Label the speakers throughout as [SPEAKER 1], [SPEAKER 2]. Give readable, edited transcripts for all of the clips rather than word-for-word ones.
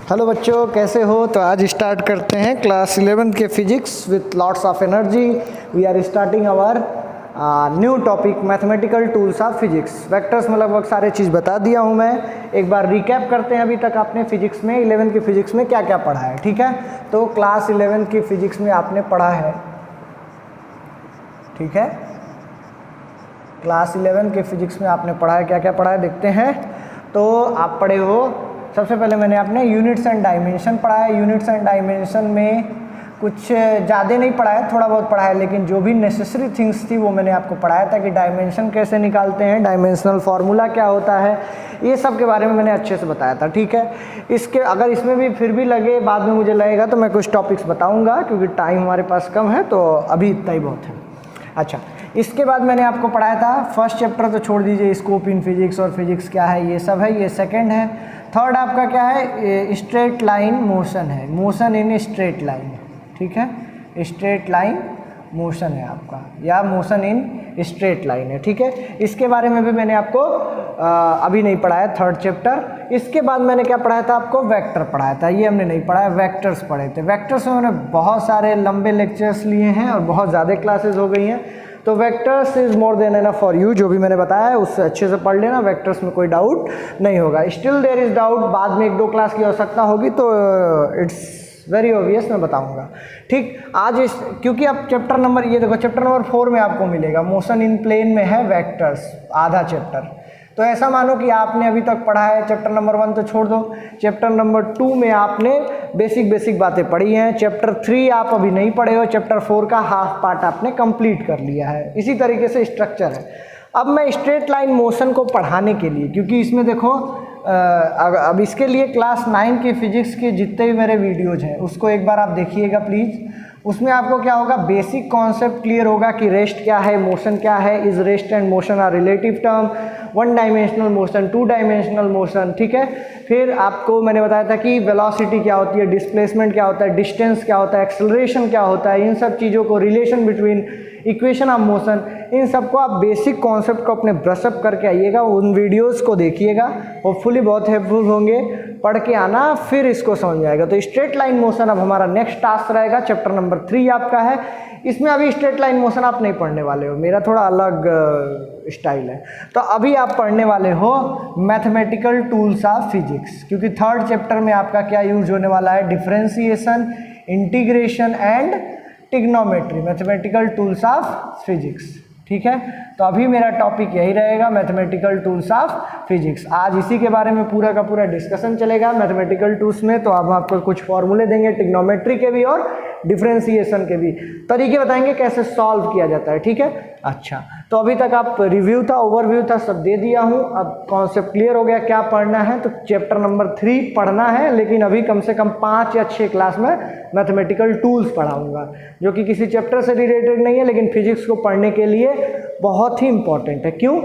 [SPEAKER 1] Hello बच्चों, कैसे हो? तो आज स्टार्ट करते हैं क्लास 11 के physics with lots of energy. We are starting our new topic mathematical tools of physics. Vectors में लगभग सारे चीज़ बता दिया हूँ मैं। एक बार रिकैप करते हैं अभी तक आपने फिजिक्स में 11 की फिजिक्स में क्या क्या पढ़ा है। ठीक है, तो क्लास 11 की फिजिक्स में आपने पढ़ा है, ठीक है, क्लास 11 के फिजिक्स में आपने पढ़ा है, क्या क्या पढ़ा है देखते हैं। तो आप पढ़े हो, सबसे पहले मैंने आपने यूनिट्स एंड डायमेंशन पढ़ा है। यूनिट्स एंड डायमेंशन में कुछ ज़्यादा नहीं पढ़ा है, थोड़ा बहुत पढ़ा है, लेकिन जो भी नेसेसरी थिंग्स थी वो मैंने आपको पढ़ाया था कि डायमेंशन कैसे निकालते हैं, डायमेंशनल फार्मूला क्या होता है, ये सब के बारे में मैंने अच्छे से बताया था। ठीक है, इसके अगर इसमें भी फिर भी लगे, बाद में मुझे लगेगा तो मैं कुछ टॉपिक्स बताऊँगा, क्योंकि टाइम हमारे पास कम है, तो अभी इतना ही बहुत है। अच्छा, इसके बाद मैंने आपको पढ़ाया था फर्स्ट चैप्टर, तो छोड़ दीजिए, स्कोप इन फिजिक्स और फिजिक्स क्या है ये सब है, ये सेकंड है। थर्ड आपका क्या है, स्ट्रेट लाइन मोशन है, मोशन इन स्ट्रेट लाइन, ठीक है, स्ट्रेट लाइन मोशन है आपका, या मोशन इन स्ट्रेट लाइन है। ठीक है, इसके बारे में भी मैंने आपको अभी नहीं पढ़ाया, थर्ड चैप्टर। इसके बाद मैंने क्या पढ़ाया था आपको, वेक्टर पढ़ाया था, ये हमने नहीं पढ़ाया, वेक्टर्स पढ़े थे। वेक्टर्स में मैंने बहुत सारे लंबे लेक्चर्स लिए हैं और बहुत ज़्यादा क्लासेस हो गई हैं, तो vectors is more than enough for you. जो भी मैंने बताया है उससे अच्छे से पढ़ लेना, वेक्टर्स में कोई डाउट नहीं होगा। स्टिल देयर इज़ डाउट, बाद में 1-2 क्लास की आवश्यकता होगी, तो इट्स वेरी ऑब्वियस, मैं बताऊंगा। ठीक, आज इस क्योंकि अब चैप्टर नंबर, ये देखो चैप्टर नंबर 4 में आपको मिलेगा, मोशन इन प्लेन में है वेक्टर्स, आधा चैप्टर। तो ऐसा मानो कि आपने अभी तक पढ़ा है चैप्टर नंबर 1 तो छोड़ दो, चैप्टर नंबर 2 में आपने बेसिक बातें पढ़ी हैं, चैप्टर 3 आप अभी नहीं पढ़े हो, चैप्टर 4 का हाफ पार्ट आपने कंप्लीट कर लिया है। इसी तरीके से स्ट्रक्चर है। अब मैं स्ट्रेट लाइन मोशन को पढ़ाने के लिए, क्योंकि इसमें देखो अब इसके लिए क्लास 9 की फिजिक्स के जितने भी मेरे वीडियोज हैं उसको एक बार आप देखिएगा प्लीज़। उसमें आपको क्या होगा, बेसिक कॉन्सेप्ट क्लियर होगा कि रेस्ट क्या है, मोशन क्या है, is rest and motion are relative term, 1 dimensional motion, 2 dimensional motion. ठीक है, फिर आपको मैंने बताया था कि वेलोसिटी क्या होती है, डिस्प्लेसमेंट क्या होता है, डिस्टेंस क्या होता है, एक्सेलरेशन क्या होता है, इन सब चीज़ों को, relation between equation of motion, इन सबको आप बेसिक कॉन्सेप्ट को अपने ब्रशअप करके आइएगा, उन वीडियोस को देखिएगा, होपफुली बहुत हेल्पफुल होंगे। पढ़ के आना, फिर इसको समझ आएगा। तो स्ट्रेट लाइन मोशन अब हमारा नेक्स्ट टास्क रहेगा, चैप्टर नंबर 3 आपका है। इसमें अभी स्ट्रेट लाइन मोशन आप नहीं पढ़ने वाले हो, मेरा थोड़ा अलग स्टाइल है। तो अभी आप पढ़ने वाले हो मैथमेटिकल टूल्स ऑफ फिजिक्स, क्योंकि थर्ड चैप्टर में आपका क्या यूज होने वाला है, differentiation, integration and trigonometry, mathematical tools of physics. ठीक है, तो अभी मेरा टॉपिक यही रहेगा, मैथमेटिकल टूल्स ऑफ फिजिक्स। आज इसी के बारे में पूरा का पूरा डिस्कशन चलेगा मैथमेटिकल टूल्स में। तो अब आपको कुछ फॉर्मूले देंगे, ट्रिग्नोमेट्री के भी और डिफरेंशिएशन के भी तरीके बताएंगे कैसे सॉल्व किया जाता है। ठीक है, अच्छा, तो अभी तक आप रिव्यू था, ओवरव्यू था, सब दे दिया हूँ। अब कॉन्सेप्ट क्लियर हो गया क्या पढ़ना है, तो चैप्टर नंबर 3 पढ़ना है, लेकिन अभी कम से कम 5 या 6 क्लास में मैथमेटिकल टूल्स पढ़ाऊंगा, जो कि किसी चैप्टर से रिलेटेड नहीं है, लेकिन फिजिक्स को पढ़ने के लिए बहुत ही इंपॉर्टेंट है। क्यों?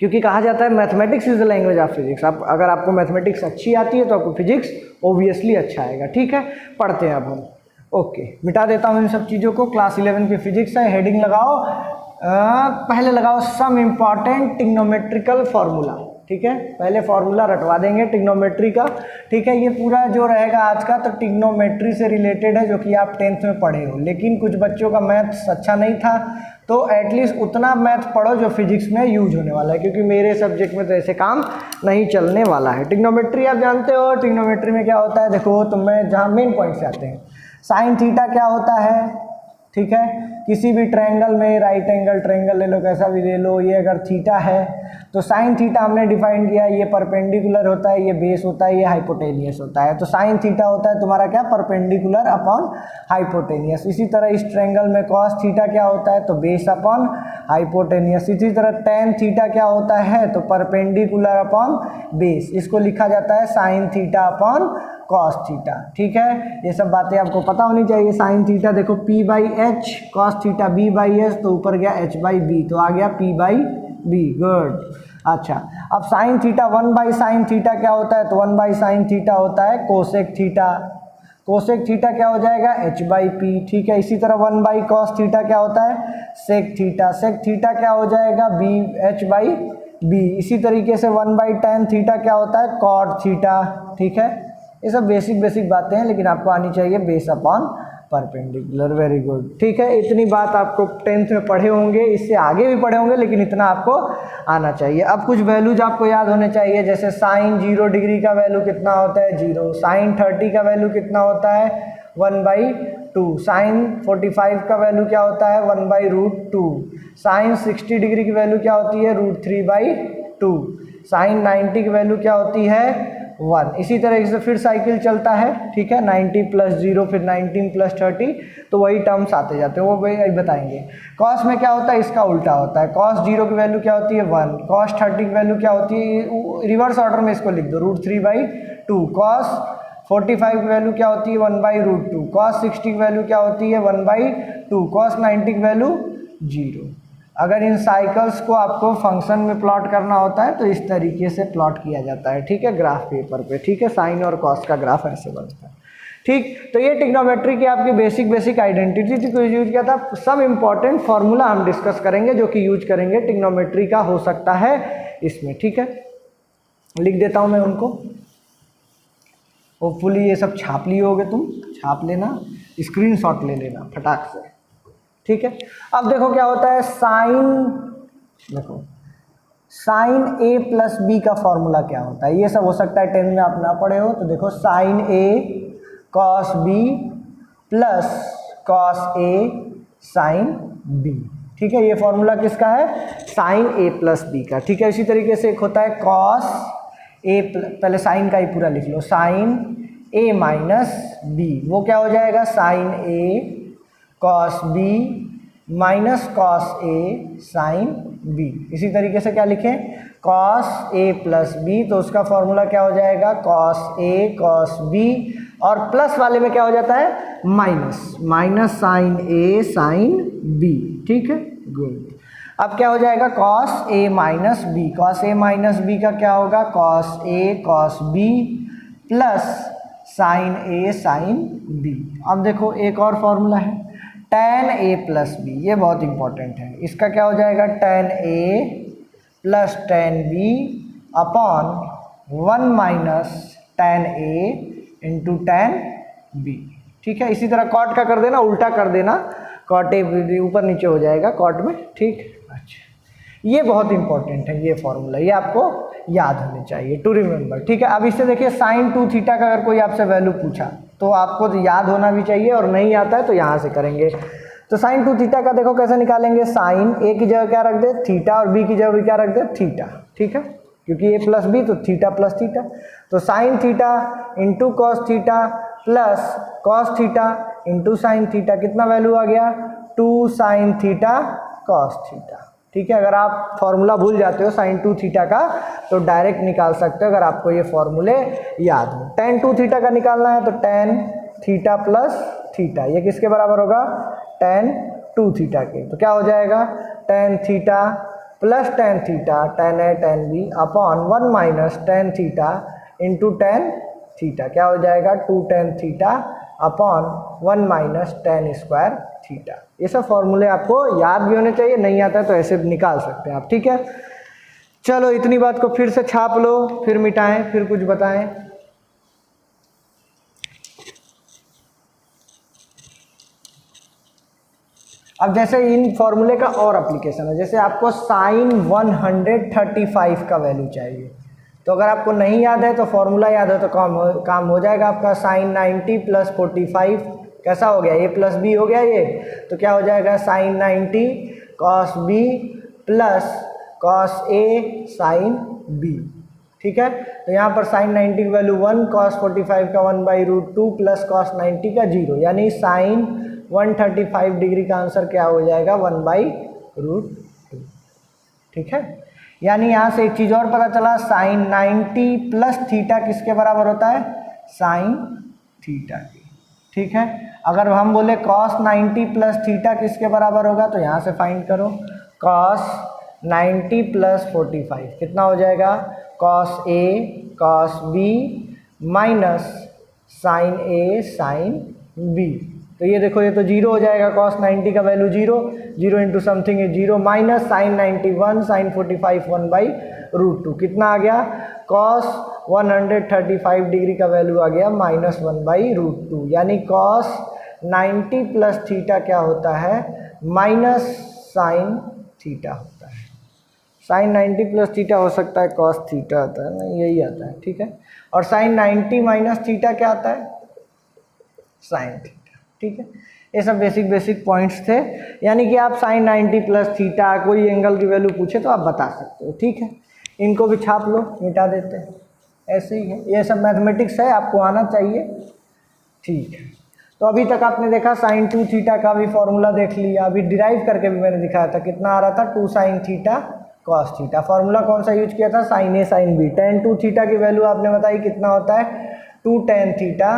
[SPEAKER 1] क्योंकि कहा जाता है mathematics is the language of physics. आप अगर आपको मैथमेटिक्स अच्छी आती है तो आपको फिजिक्स ओबियसली अच्छा आएगा। ठीक है, पढ़ते हैं अब हम। ओके, मिटा देता हूँ इन सब चीज़ों को। क्लास 11 की फिजिक्स है, हेडिंग लगाओ, पहले लगाओ सम इम्पॉर्टेंट ट्रिग्नोमेट्रिकल फार्मूला। ठीक है, पहले फार्मूला रटवा देंगे ट्रिग्नोमेट्री का। ठीक है, ये पूरा जो रहेगा आज का, तो ट्रिग्नोमेट्री से रिलेटेड है, जो कि आप 10th में पढ़े हो, लेकिन कुछ बच्चों का मैथ्स अच्छा नहीं था, तो एटलीस्ट उतना मैथ पढ़ो जो फिजिक्स में यूज होने वाला है, क्योंकि मेरे सब्जेक्ट में तो ऐसे काम नहीं चलने वाला है। ट्रिग्नोमेट्री आप जानते हो, ट्रिग्नोमेट्री में क्या होता है, देखो, तो मैं जहाँ मेन पॉइंट से आते हैं, साइन थीटा क्या होता है। ठीक है, किसी भी ट्रायंगल में, राइट एंगल ट्रायंगल ले लो, कैसा भी ले लो, ये अगर थीटा है तो साइन थीटा हमने डिफाइन किया, ये परपेंडिकुलर होता है, ये बेस होता है, ये हाइपोटेनियस होता है। तो साइन थीटा होता है तुम्हारा क्या, परपेंडिकुलर अपॉन हाइपोटेनियस। इसी तरह इस ट्रायंगल में कॉस थीटा क्या होता है, तो बेस अपॉन हाइपोटेनियस। इसी तरह टेन थीटा क्या होता है, तो परपेंडिकुलर अपॉन बेस। इसको लिखा जाता है sine theta upon cos theta. ठीक है, ये सब बातें आपको पता होनी चाहिए। साइन थीटा देखो P/H, कॉस थीटा B/S, तो ऊपर गया H/B, तो आ गया P/B। गुड। अच्छा, अब साइन थीटा 1/sin थीटा क्या होता है, तो 1/sin थीटा होता है कोसेक थीटा। कोसेक थीटा क्या हो जाएगा, H/P। ठीक है, इसी तरह 1/cos थीटा क्या होता है, सेक थीटा। सेक थीटा क्या हो जाएगा, H/B। इसी तरीके से 1/tan थीटा क्या होता है, कॉट थीटा। ठीक है, ये सब बेसिक बेसिक बातें हैं, लेकिन आपको आनी चाहिए base upon perpendicular. Very good, ठीक है। इतनी बात आपको 10th में पढ़े होंगे, इससे आगे भी पढ़े होंगे, लेकिन इतना आपको आना चाहिए। अब कुछ वैल्यूज आपको याद होने चाहिए, जैसे साइन 0 डिग्री का वैल्यू कितना होता है 0, साइन 30 का वैल्यू कितना होता है 1/2, साइन 45 का वैल्यू क्या होता है 1/√2, साइन 60 डिग्री की वैल्यू क्या होती है √3/2, साइन 90 की वैल्यू क्या होती है 1। इसी तरह से फिर साइकिल चलता है, ठीक है। 90 + 0 फिर 19 + 30, तो वही टर्म्स आते जाते हैं, वो वही बताएंगे। कॉस में क्या होता है, इसका उल्टा होता है। कॉस 0 की वैल्यू क्या होती है 1, कॉस 30 की वैल्यू क्या होती है, रिवर्स ऑर्डर में इसको लिख दो √3/2, कॉस 45 की वैल्यू क्या होती है 1/√2, कॉस 60 की वैल्यू क्या होती है 1/2, कॉस 90 की वैल्यू 0। अगर इन साइकिल्स को आपको फंक्शन में प्लॉट करना होता है तो इस तरीके से प्लॉट किया जाता है, ठीक है, ग्राफ पेपर पे, ठीक है। साइन और कॉस का ग्राफ ऐसे बनता है, ठीक। तो ये ट्रिग्नोमेट्री की आपकी बेसिक आइडेंटिटी को यूज किया था। सब इंपॉर्टेंट फार्मूला हम डिस्कस करेंगे जो कि यूज करेंगे ट्रिग्नोमेट्री का हो सकता है इसमें, ठीक है। लिख देता हूँ मैं उनको, होपफुली ये सब छाप लिए होगे, तुम छाप लेना, स्क्रीनशॉट ले लेना फटाक से, ठीक है। अब देखो क्या होता है साइन, देखो साइन a + b का फॉर्मूला क्या होता है, ये सब हो सकता है 10 में आप ना पढ़े हो। तो देखो sine a cos b plus cos a sin b, ठीक है। ये फॉर्मूला किसका है, साइन a + b का, ठीक है। इसी तरीके से एक होता है cos a, पहले साइन का ही पूरा लिख लो, साइन a - b, वो क्या हो जाएगा sine a cos b minus cos a sin b। इसी तरीके से क्या लिखें, cos a + b, तो उसका फॉर्मूला क्या हो जाएगा cos a cos b, और प्लस वाले में क्या हो जाता है minus sin a sin b, ठीक है, गुड। अब क्या हो जाएगा cos a - b, cos a - b का क्या होगा cos a cos b plus sin a sin b। अब देखो एक और फॉर्मूला है tan a + b, ये बहुत इंपॉर्टेंट है। इसका क्या हो जाएगा tan a + tan b upon 1 - tan a × tan b, ठीक है। इसी तरह कॉट का कर देना, उल्टा कर देना, कॉट ए ऊपर नीचे हो जाएगा कॉट में, ठीक। अच्छा, ये बहुत इंपॉर्टेंट है ये फॉर्मूला, ये आपको याद होने चाहिए, टू रिमेंबर, ठीक है। अब इससे देखिए sin 2θ का अगर कोई आपसे वैल्यू पूछा तो आपको तो याद होना भी चाहिए, और नहीं आता है तो यहाँ से करेंगे। तो sin 2θ का देखो कैसे निकालेंगे, साइन a की जगह क्या रख दे थीटा, और b की जगह भी क्या रख दे थीटा, ठीक है, क्योंकि a + b तो थीटा + थीटा। तो sin θ × cos θ plus cos θ × sin θ, कितना वैल्यू आ गया 2 sin θ cos θ, ठीक है। अगर आप फॉर्मूला भूल जाते हो sin 2θ का तो डायरेक्ट निकाल सकते हो अगर आपको ये फॉर्मूले याद हो। tan 2θ का निकालना है तो tan θ + θ, ये किसके बराबर होगा tan 2θ के, तो क्या हो जाएगा tan θ + tan θ tan a tan b upon 1 - tan θ × tan θ, क्या हो जाएगा 2 tan θ अपॉन 1 - tan² θ। ये सब फॉर्मूले आपको याद भी होने चाहिए, नहीं आता है तो ऐसे निकाल सकते हैं आप, ठीक है। चलो इतनी बात को फिर से छाप लो, फिर मिटाएं, फिर कुछ बताएं। अब जैसे इन फॉर्मूले का और एप्लीकेशन है, जैसे आपको साइन 135 का वैल्यू चाहिए, तो अगर आपको नहीं याद है तो फॉर्मूला याद है तो काम हो जाएगा आपका। साइन 90 + 45 कैसा हो गया, a + b हो गया ये, तो क्या हो जाएगा sine 90 cos b plus cos a sin b, ठीक है। तो यहाँ पर साइन 90 की वैल्यू 1, cos 45 का 1/√2 प्लस cos 90 का 0, यानी साइन 135 डिग्री का आंसर क्या हो जाएगा 1/√2, ठीक है। यानी यहाँ से एक चीज़ और पता चला, साइन 90 + थीटा किसके बराबर होता है साइन थीटा की, ठीक है। अगर हम बोले cos 90 + थीटा किसके बराबर होगा तो यहाँ से फाइंड करो, cos 90 + 45 कितना हो जाएगा cos a cos b minus sine a sin b, तो तो ये देखो, ये तो जीरो हो जाएगा, cos 90 का value zero, zero into something is zero, minus sine 91 sine 45 1/√2 कितना आ गया, cos 135 डिग्री का वैल्यू आ गया माइनस 1/√2, यानी cos 90 प्लस थीटा क्या होता है, माइनस साइन थीटा होता है। साइन 90 प्लस थीटा हो सकता है cos थीटा आता है ना, यही आता है, ठीक है। और साइन 90 माइनस थीटा क्या आता है, साइन थीटा, ठीक है। ये सब बेसिक पॉइंट्स थे, यानी कि आप साइन 90 प्लस थीटा कोई एंगल की वैल्यू पूछे तो आप बता सकते हो, ठीक है। इनको भी छाप लो, मिटा देते हैं, ऐसे ही है, ये सब मैथमेटिक्स है, आपको आना चाहिए, ठीक है। तो अभी तक आपने देखा साइन 2 थीटा का भी फॉर्मूला देख लिया, अभी डिराइव करके भी मैंने दिखाया था, कितना आ रहा था, 2 sine theta cos theta. Formula कौन सा यूज किया था, साइन ए साइन बी। tan 2 थीटा की वैल्यू आपने बताई कितना होता है, 2 tan theta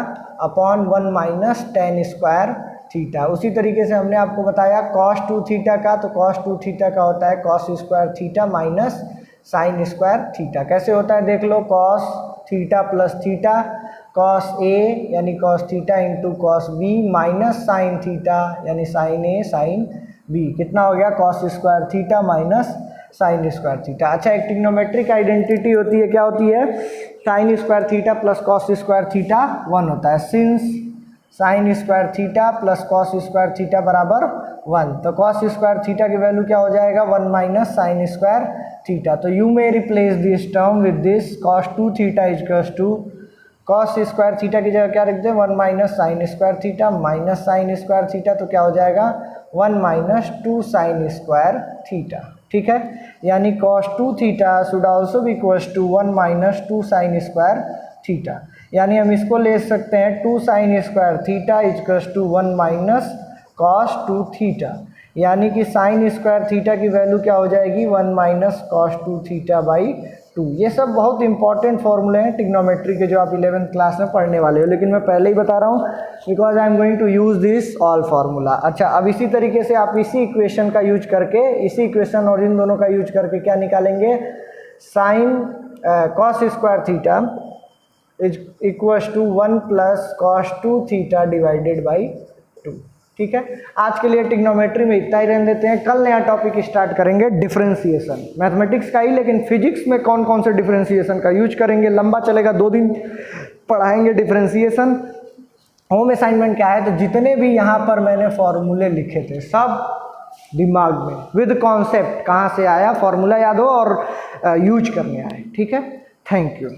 [SPEAKER 1] upon 1 minus tan square theta. उसी तरीके से हमने आपको बताया cos 2 थीटा का, तो cos 2 थीटा का होता है cos square theta minus sine square theta. कैसे होता है देख लो, cos theta plus theta, cos a यानी cos theta into cos b minus sine theta यानी साइन a साइन b, कितना हो गया, cos square theta minus sine square theta. अच्छा, एक ट्रिग्नोमेट्रिक आइडेंटिटी होती है, क्या होती है, sign square theta plus cos square theta 1 होता है, since sign square theta plus cos square theta बराबर 1, तो कॉस स्क्वायर थीटा की वैल्यू क्या हो जाएगा, 1 माइनस साइन स्क्वायर थीटा। तो you may replace this term with this, cos 2 theta equals to cos square theta की जगह क्या रख दें, 1 minus sine square theta minus sine square theta, तो क्या हो जाएगा 1 माइनस 2 साइन स्क्वायर थीटा, ठीक है। यानी cos 2 theta should also be equals to 1 minus 2 sine square theta. यानी हम इसको ले सकते हैं 2 sine square theta equals to 1 minus cos 2 theta, यानी कि साइन स्क्वायर थीटा की वैल्यू क्या हो जाएगी, 1 माइनस cos 2 थीटा बाई 2। ये सब बहुत इंपॉर्टेंट फॉर्मूले हैं ट्रिग्नोमेट्री के, जो आप 11th क्लास में पढ़ने वाले हो, लेकिन मैं पहले ही बता रहा हूँ because I am going to use this all formula. अच्छा, अब इसी तरीके से आप इसी इक्वेशन का यूज करके, इसी इक्वेशन और इन दोनों का यूज करके क्या निकालेंगे, sine cos square theta is equals to 1 plus cos 2 theta divided by 2, ठीक है। आज के लिए ट्रिग्नोमेट्री में इतना ही रहने देते हैं, कल नया टॉपिक स्टार्ट करेंगे डिफरेंशिएशन, मैथमेटिक्स का ही, लेकिन फिजिक्स में कौन कौन से डिफरेंशिएशन का यूज करेंगे, लंबा चलेगा, 2 दिन पढ़ाएंगे डिफरेंशिएशन। होम असाइनमेंट क्या है, तो जितने भी यहाँ पर मैंने फॉर्मूले लिखे थे सब दिमाग में विद कॉन्सेप्ट, कहाँ से आया फॉर्मूला याद हो और यूज करने आए, ठीक है। Thank you.